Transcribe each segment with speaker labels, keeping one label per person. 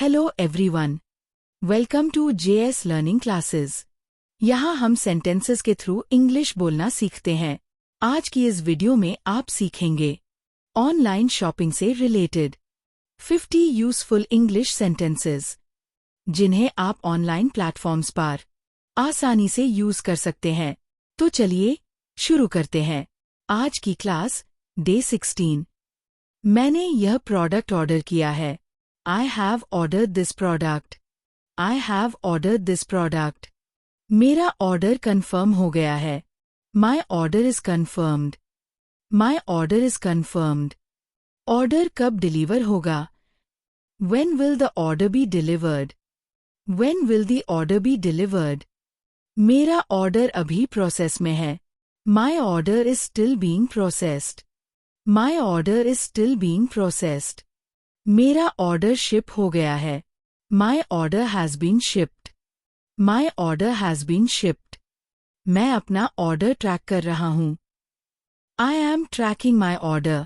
Speaker 1: Hello everyone, welcome to JS learning classes. यहाँ हम sentences के थ्रू इंग्लिश बोलना सीखते हैं। आज की इस वीडियो में आप सीखेंगे ऑनलाइन शॉपिंग से रिलेटेड 50 यूजफुल इंग्लिश सेंटेंसेस, जिन्हें आप ऑनलाइन प्लेटफॉर्म्स पर आसानी से यूज कर सकते हैं। तो चलिए शुरू करते हैं। आज की क्लास डे 16। मैंने यह प्रोडक्ट ऑर्डर किया है। I have ordered this product. I have ordered this product. मेरा ऑर्डर कंफर्म हो गया है। My order is confirmed. My order is confirmed. Order कब डिलीवर होगा? When will the order be delivered? When will the order be delivered? मेरा order अभी process में है। My order is still being processed. My order is still being processed. मेरा order ship हो गया है। My order has been shipped. My order has been shipped. मैं अपना ऑर्डर ट्रैक कर रहा हूँ। I am tracking my order.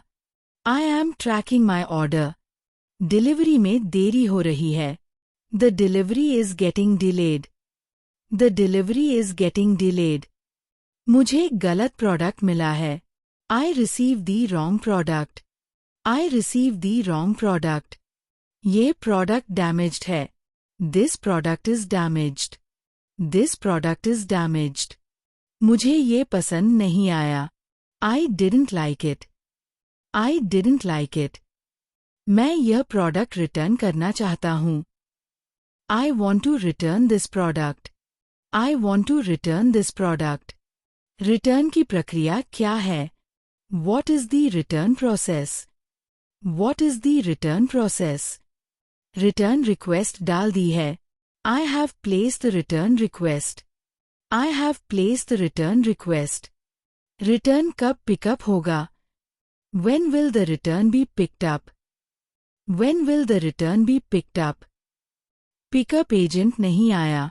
Speaker 1: I am tracking my order. Delivery में देरी हो रही है। The delivery is getting delayed. The delivery is getting delayed. मुझे गलत प्रोडक्ट मिला है। I received the wrong product. I received the wrong product. ये प्रोडक्ट डैमेज्ड है। This product is damaged. This product is damaged. मुझे ये पसंद नहीं आया। I didn't like it. I didn't like it. मैं यह प्रोडक्ट रिटर्न करना चाहता हूँ। I want to return this product. I want to return this product. Return की प्रक्रिया क्या है? What is the return process? What is the return process? Return request डाल दी है। I have placed the return request. I have placed the return request. Return कब pickup होगा? When will the return be picked up? When will the return be picked up? Pickup agent नहीं आया।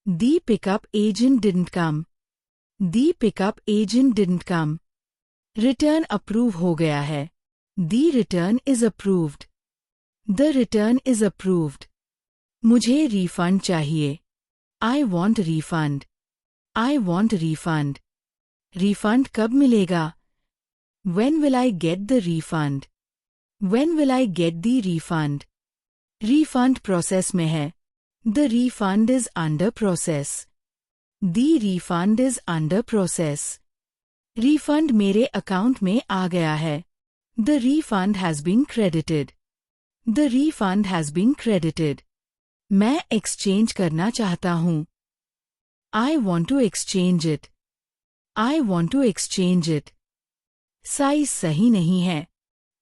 Speaker 1: The pickup agent didn't come. The pickup agent didn't come. Return approve हो गया है। The return is approved. The return is approved. मुझे refund चाहिए। I want refund. I want refund. Refund कब मिलेगा? When will I get the refund? When will I get the refund? Refund process में है। The refund is under process. The refund is under process. Refund मेरे account में आ गया है। The refund has been credited. The refund has been credited. मैं exchange करना चाहता हूँ। I want to exchange it. I want to exchange it. Size सही नहीं है।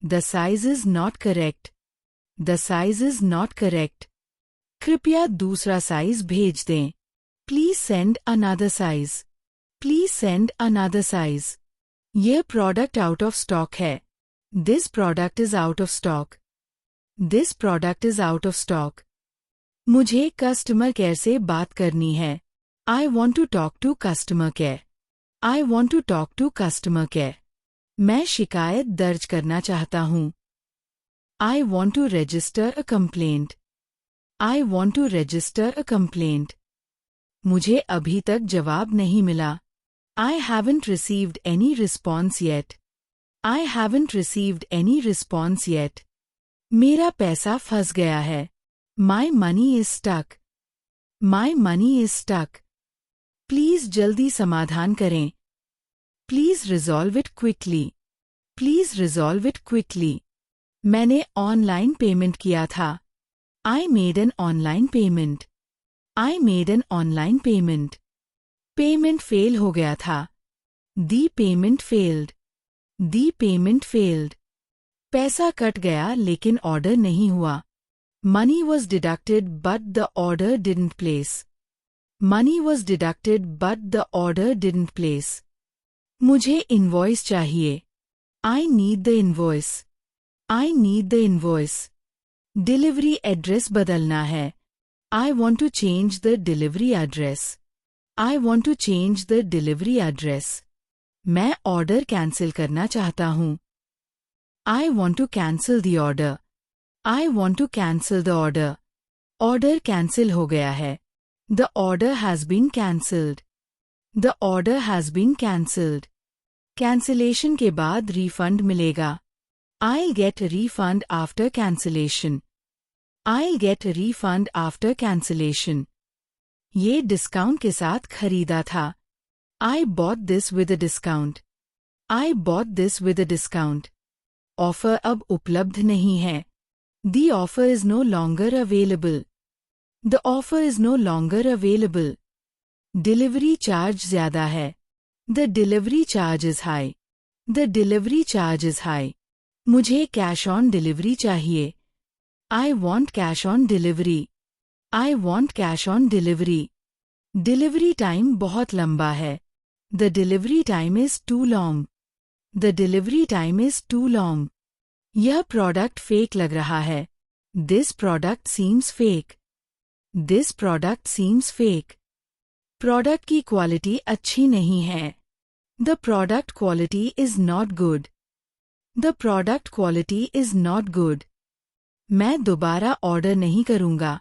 Speaker 1: The size is not correct. The size is not correct. कृपया दूसरा size भेज दें। Please send another size. Please send another size. यह प्रोडक्ट आउट ऑफ स्टॉक है। This product is out of stock. This product is out of stock. मुझे customer care से बात करनी है। I want to talk to customer care. I want to talk to customer care. मैं शिकायत दर्ज करना चाहता हूँ। I want to register a complaint. I want to register a complaint. मुझे अभी तक जवाब नहीं मिला। I haven't received any response yet. I haven't received any response yet. मेरा पैसा फंस गया है। My money is stuck. My money is stuck. Please जल्दी समाधान करें। Please resolve it quickly. Please resolve it quickly. मैंने ऑनलाइन पेमेंट किया था। I made an online payment. I made an online payment. Payment fail हो गया था। The payment failed. The payment failed. पैसा कट गया लेकिन ऑर्डर नहीं हुआ। Money was deducted but the order didn't place. Money was deducted but the order didn't place. मुझे invoice चाहिए। I need the invoice. I need the invoice. Delivery address बदलना है। I want to change the delivery address. I want to change the delivery address. मैं order cancel करना चाहता हूँ। I want to cancel the order. I want to cancel the order. Order cancel हो गया है। The order has been cancelled. The order has been cancelled. Cancellation के बाद refund मिलेगा। I'll get a refund after cancellation. I'll get a refund after cancellation. ये discount के साथ खरीदा था। I bought this with a discount. I bought this with a discount. Offer अब उपलब्ध नहीं है। The offer is no longer available. The offer is no longer available. Delivery charge ज्यादा है। The delivery charge is high. The delivery charge is high. मुझे cash on delivery चाहिए। I want cash on delivery. I want cash on delivery. Delivery time बहुत लंबा है। The delivery time is too long. The delivery time is too long. यह product fake लग रहा है। This product seems fake. This product seems fake. Product की quality अच्छी नहीं है। The product quality is not good. The product quality is not good. मैं दोबारा ऑर्डर नहीं करूंगा।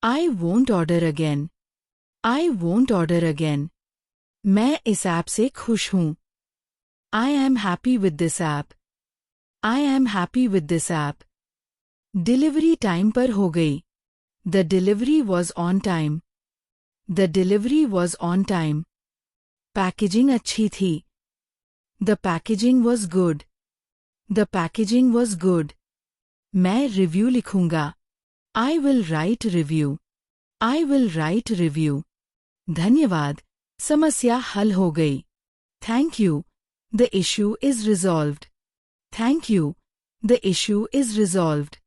Speaker 1: I won't order again. I won't order again. मैं इस ऐप से खुश हूँ। I am happy with this app. I am happy with this app. Delivery time पर हो गई। The delivery was on time. The delivery was on time. Packaging अच्छी थी। The packaging was good. The packaging was good. मैं review लिखूंगा। I will write review. I will write review. धन्यवाद, समस्या हल हो गई। Thank you. The issue is resolved. Thank you. The issue is resolved.